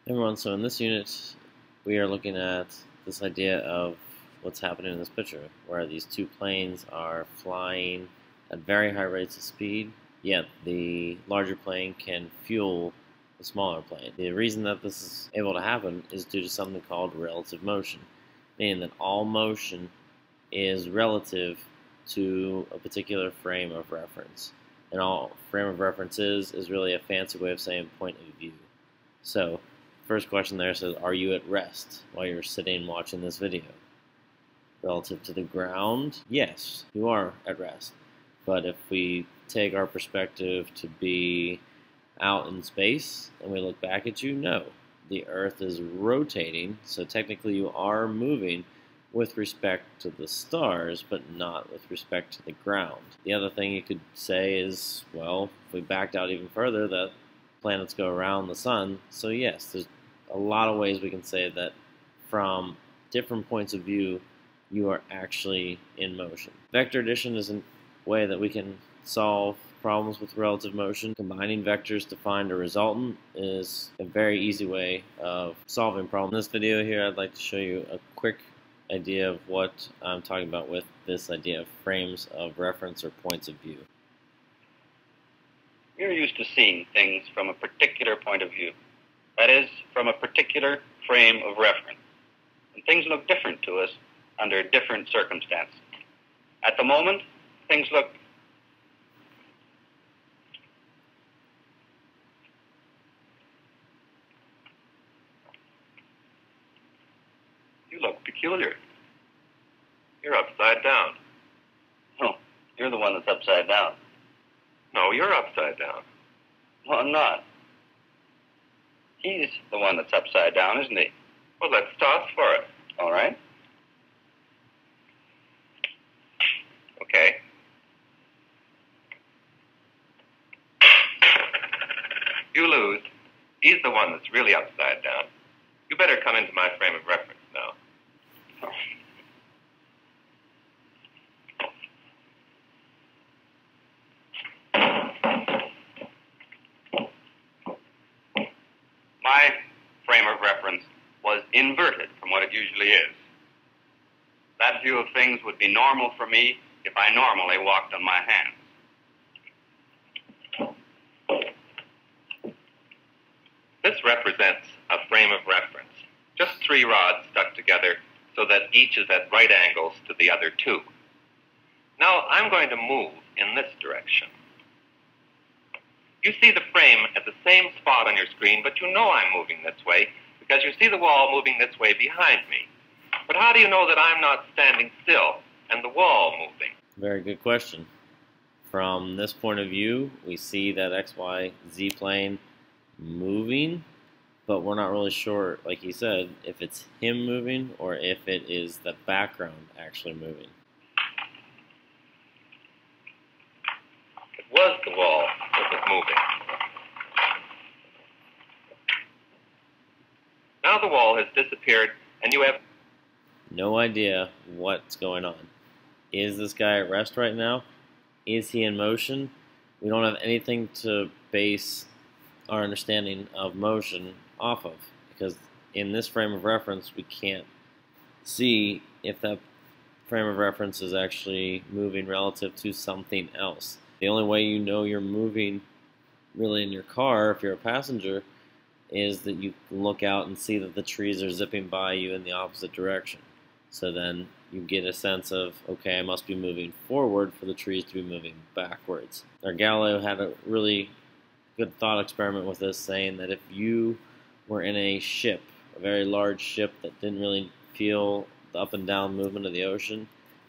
Hey everyone, so in this unit we are looking at this idea of what's happening in this picture, where these two planes are flying at very high rates of speed, yet the larger plane can fuel the smaller plane. The reason that this is able to happen is due to something called relative motion, meaning that all motion is relative to a particular frame of reference. And all frame of reference is really a fancy way of saying point of view. So first question there says, are you at rest while you're sitting watching this video? Relative to the ground, yes, you are at rest. But if we take our perspective to be out in space and we look back at you, no. The Earth is rotating, so technically you are moving with respect to the stars, but not with respect to the ground. The other thing you could say is, well, if we backed out even further, that planets go around the sun, so yes, there's a lot of ways we can say that from different points of view you are actually in motion. Vector addition is a way that we can solve problems with relative motion. Combining vectors to find a resultant is a very easy way of solving problems. In this video here I'd like to show you a quick idea of what I'm talking about with this idea of frames of reference or points of view. We're used to seeing things from a particular point of view. That is, from a particular frame of reference. And things look different to us under different circumstances. At the moment, things look You look peculiar. You're upside down. No, you're the one that's upside down. No, you're upside down. Well, I'm not. He's the one that's upside down, isn't he? Well, let's toss for it. All right. Okay. You lose. He's the one that's really upside down. You better come into my frame of reference now. My frame of reference was inverted from what it usually is. That view of things would be normal for me if I normally walked on my hands. This represents a frame of reference, just three rods stuck together so that each is at right angles to the other two. Now I'm going to move in this direction. You see the frame at the same spot on your screen, but you know I'm moving this way because you see the wall moving this way behind me. But how do you know that I'm not standing still and the wall moving? Very good question. From this point of view, we see that XYZ plane moving, but we're not really sure, like he said, if it's him moving or if it is the background actually moving. It was the wall that was moving. Now the wall has disappeared and you have no idea what's going on. Is this guy at rest right now? Is he in motion? We don't have anything to base our understanding of motion off of, because in this frame of reference we can't see if that frame of reference is actually moving relative to something else. The only way you know you're moving really in your car, if you're a passenger, is that you can look out and see that the trees are zipping by you in the opposite direction. So then you get a sense of, okay, I must be moving forward for the trees to be moving backwards. Now, Galileo had a really good thought experiment with this, saying that if you were in a ship, a very large ship that didn't really feel the up and down movement of the ocean,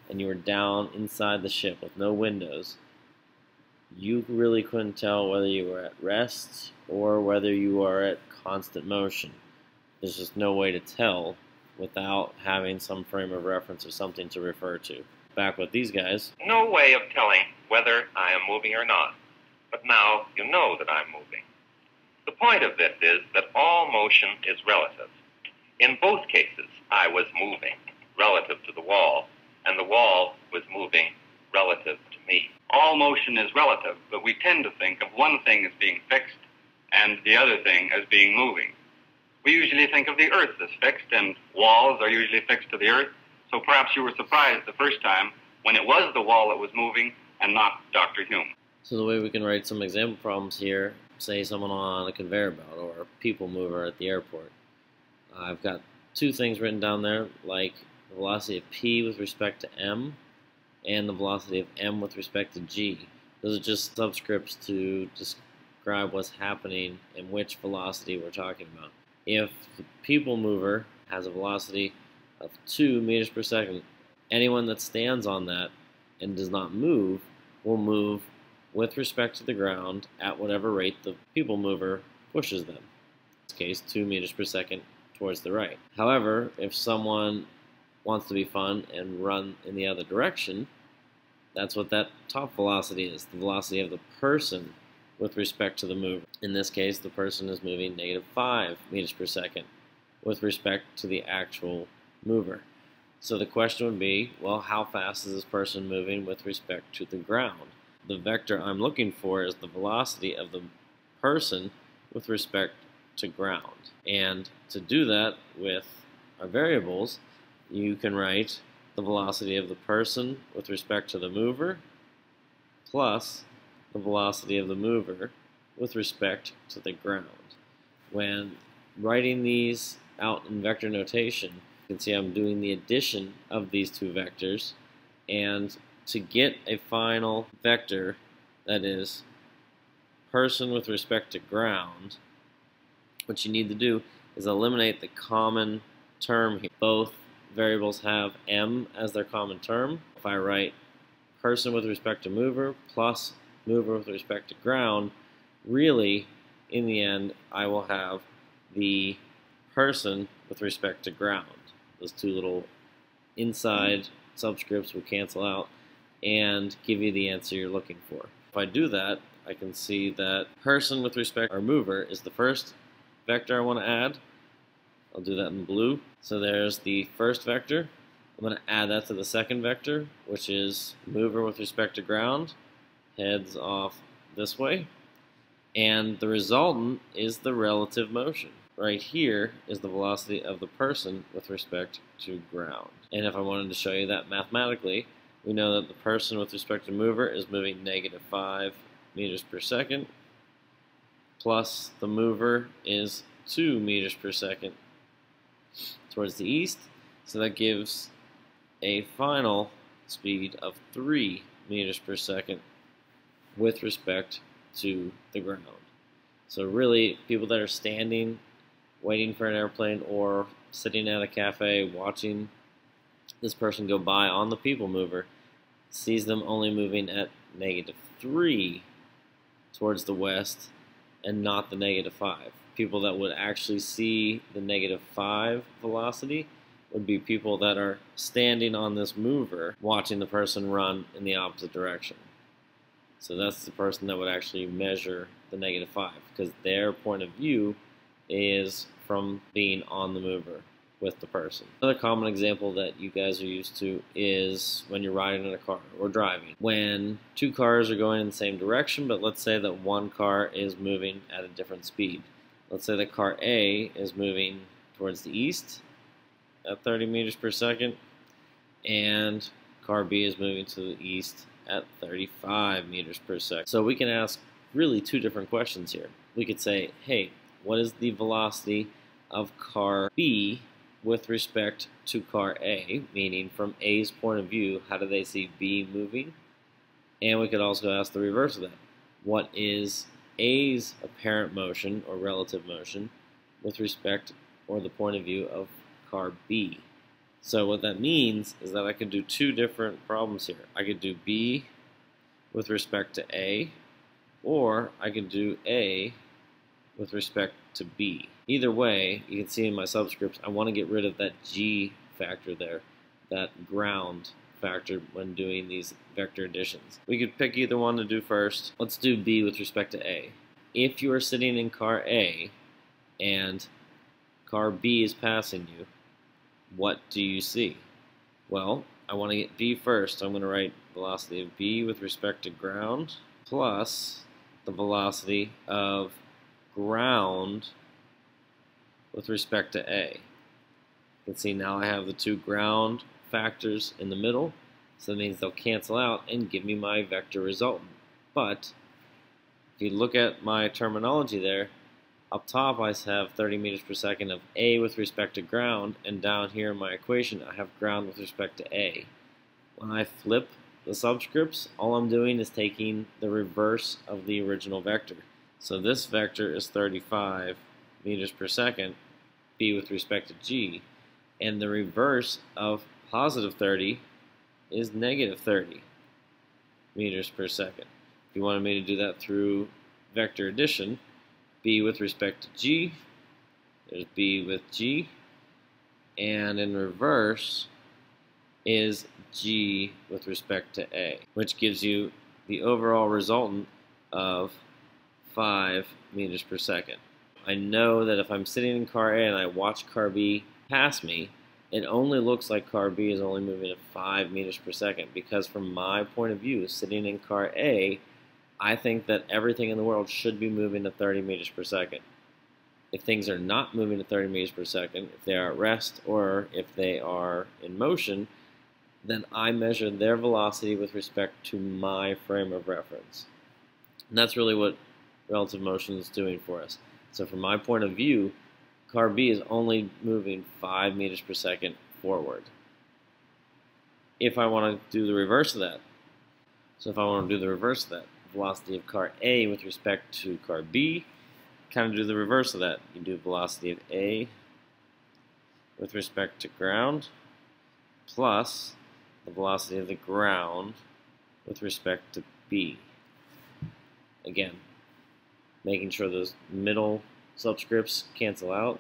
and you were down inside the ship with no windows, you really couldn't tell whether you were at rest or whether you are at constant motion. There's just no way to tell without having some frame of reference or something to refer to. Back with these guys. no way of telling whether I am moving or not. But now you know that I'm moving. The point of this is that all motion is relative. In both cases, I was moving relative to the wall, and the wall was moving relative to me. All motion is relative, but we tend to think of one thing as being fixed and the other thing as being moving. We usually think of the Earth as fixed, and walls are usually fixed to the Earth, so perhaps you were surprised the first time when it was the wall that was moving and not Dr. Hume. So the way we can write some example problems here, say someone on a conveyor belt or a people mover at the airport. I've got two things written down there, like the velocity of p with respect to m and the velocity of m with respect to g. Those are just subscripts to describe what's happening and which velocity we're talking about. If the people mover has a velocity of 2 meters per second, anyone that stands on that and does not move will move with respect to the ground at whatever rate the people mover pushes them. In this case, 2 meters per second towards the right. However, if someone wants to be fun and run in the other direction, that's what that top velocity is, the velocity of the person with respect to the mover. In this case, the person is moving -5 meters per second with respect to the actual mover. So the question would be, well, how fast is this person moving with respect to the ground? The vector I'm looking for is the velocity of the person with respect to ground. And to do that with our variables, you can write the velocity of the person with respect to the mover plus the velocity of the mover with respect to the ground. When writing these out in vector notation, you can see I'm doing the addition of these two vectors, and to get a final vector that is person with respect to ground, what you need to do is eliminate the common term here. Both variables have m as their common term. If I write person with respect to mover plus mover with respect to ground, really, in the end, I will have the person with respect to ground. Those two little inside subscripts will cancel out and give you the answer you're looking for. If I do that, I can see that person with respect to our mover is the first vector I want to add. I'll do that in blue. So there's the first vector. I'm going to add that to the second vector, which is mover with respect to ground. Heads off this way. And the resultant is the relative motion. Right here is the velocity of the person with respect to ground. And if I wanted to show you that mathematically, we know that the person with respect to mover is moving -5 meters per second, plus the mover is 2 meters per second towards the east, so that gives a final speed of 3 meters per second with respect to the ground. So really, people that are standing, waiting for an airplane, or sitting at a cafe watching this person go by on the people mover, sees them only moving at -3 towards the west and not the -5. People that would actually see the -5 velocity would be people that are standing on this mover watching the person run in the opposite direction. So that's the person that would actually measure the -5, because their point of view is from being on the mover with the person. Another common example that you guys are used to is when you're riding in a car or driving. When two cars are going in the same direction, but let's say that one car is moving at a different speed. Let's say that car A is moving towards the east at 30 meters per second, and car B is moving to the east at 35 meters per second. So we can ask really two different questions here. We could say, hey, what is the velocity of car B with respect to car A, meaning from A's point of view, how do they see B moving? And we could also ask the reverse of that. What is A's apparent motion or relative motion with respect or the point of view of car B? So what that means is that I could do two different problems here. I could do B with respect to A, or I could do A with respect to B. Either way, you can see in my subscripts, I want to get rid of that G factor there, that ground factor when doing these vector additions. We could pick either one to do first. Let's do B with respect to A. If you are sitting in car A and car B is passing you, what do you see? Well, I want to get B first. I'm going to write velocity of B with respect to ground plus the velocity of ground with respect to A. You can see now I have the two ground factors in the middle, so that means they'll cancel out and give me my vector resultant. But if you look at my terminology there, up top I have 30 meters per second of A with respect to ground, and down here in my equation I have ground with respect to A. When I flip the subscripts, all I'm doing is taking the reverse of the original vector. So this vector is 35 meters per second, B with respect to G, and the reverse of positive 30 is negative 30 meters per second. If you wanted me to do that through vector addition, B with respect to G, there's B with G, and in reverse is G with respect to A, which gives you the overall resultant of 5 meters per second. I know that if I'm sitting in car A and I watch car B pass me, it only looks like car B is only moving at 5 meters per second, because from my point of view, sitting in car A, I think that everything in the world should be moving at 30 meters per second. If things are not moving at 30 meters per second, if they are at rest or if they are in motion, then I measure their velocity with respect to my frame of reference. And that's really what relative motion is doing for us. So from my point of view, car B is only moving 5 meters per second forward. If I want to do the reverse of that, velocity of car A with respect to car B, kind of do the reverse of that. You do velocity of A with respect to ground plus the velocity of the ground with respect to B. Again, making sure those middle subscripts cancel out.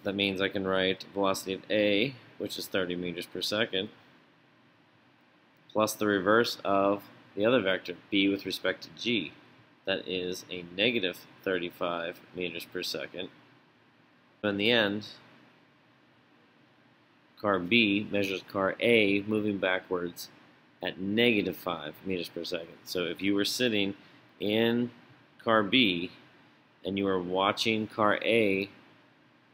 That means I can write velocity of A, which is 30 meters per second, plus the reverse of the other vector, B with respect to G. That is a negative 35 meters per second. In the end, car B measures car A moving backwards at negative 5 meters per second. So if you were sitting in car B and you were watching car A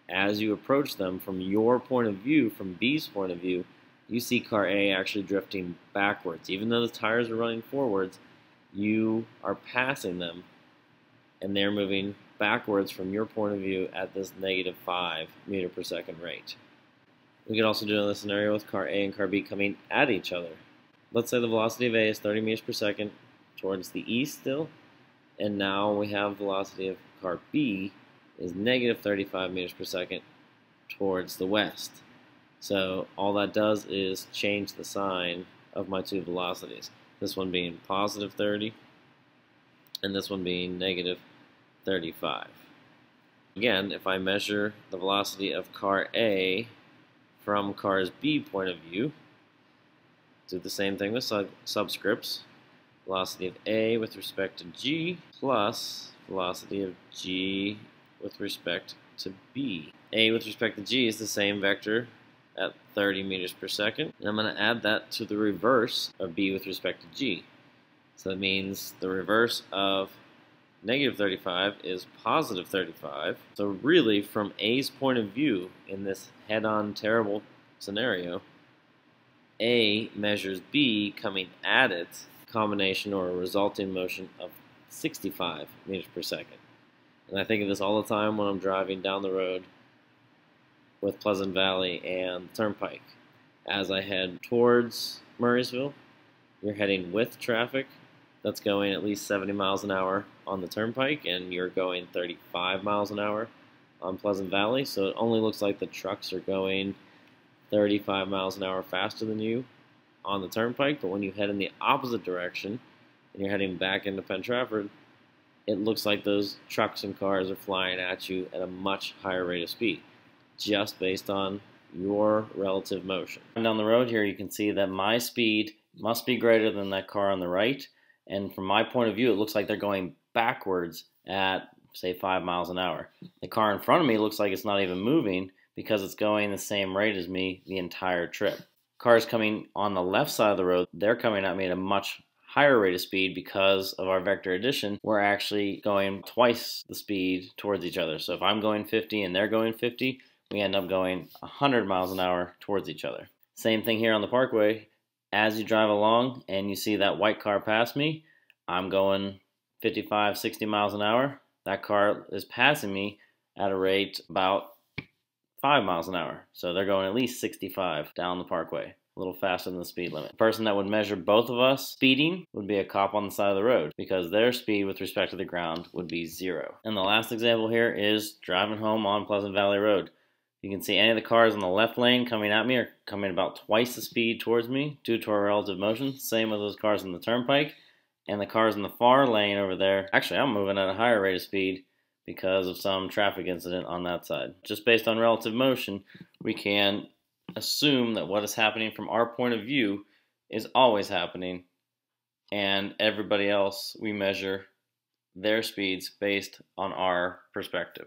as you approach them from your point of view, from B's point of view, you see car A actually drifting backwards. Even though the tires are running forwards, you are passing them and they're moving backwards from your point of view at this negative 5 meter per second rate. We could also do another scenario with car A and car B coming at each other. Let's say the velocity of A is 30 meters per second towards the east still, and now we have velocity of car B is negative 35 meters per second towards the west. So all that does is change the sign of my two velocities. This one being positive 30 and this one being negative 35. Again, if I measure the velocity of car A from car's B point of view, do the same thing with subscripts. Velocity of A with respect to G plus velocity of G with respect to B. A with respect to G is the same vector at 30 meters per second, and I'm going to add that to the reverse of B with respect to G. So that means the reverse of negative 35 is positive 35. So really, from A's point of view in this head-on terrible scenario, A measures B coming at it, combination or a resulting motion of 65 meters per second. And I think of this all the time when I'm driving down the road with Pleasant Valley and Turnpike. As I head towards Murraysville, you're heading with traffic that's going at least 70 miles an hour on the Turnpike, and you're going 35 miles an hour on Pleasant Valley, so it only looks like the trucks are going 35 miles an hour faster than you on the Turnpike, but when you head in the opposite direction and you're heading back into Penn Trafford, it looks like those trucks and cars are flying at you at a much higher rate of speed, just based on your relative motion. Down the road here, you can see that my speed must be greater than that car on the right, and from my point of view, it looks like they're going backwards at, say, 5 miles an hour. The car in front of me looks like it's not even moving because it's going the same rate as me the entire trip. Cars coming on the left side of the road, they're coming at me at a much higher rate of speed because of our vector addition, we're actually going twice the speed towards each other. So if I'm going 50 and they're going 50, we end up going 100 miles an hour towards each other. Same thing here on the parkway. As you drive along and you see that white car pass me, I'm going 55, 60 miles an hour. That car is passing me at a rate about 5 miles an hour. So they're going at least 65 down the parkway, a little faster than the speed limit. The person that would measure both of us speeding would be a cop on the side of the road because their speed with respect to the ground would be 0. And the last example here is driving home on Pleasant Valley Road. You can see any of the cars in the left lane coming at me are coming about twice the speed towards me due to our relative motion. Same with those cars in the turnpike. And the cars in the far lane over there, actually I'm moving at a higher rate of speed because of some traffic incident on that side. Just based on relative motion, we can assume that what is happening from our point of view is always happening, and everybody else, we measure their speeds based on our perspective.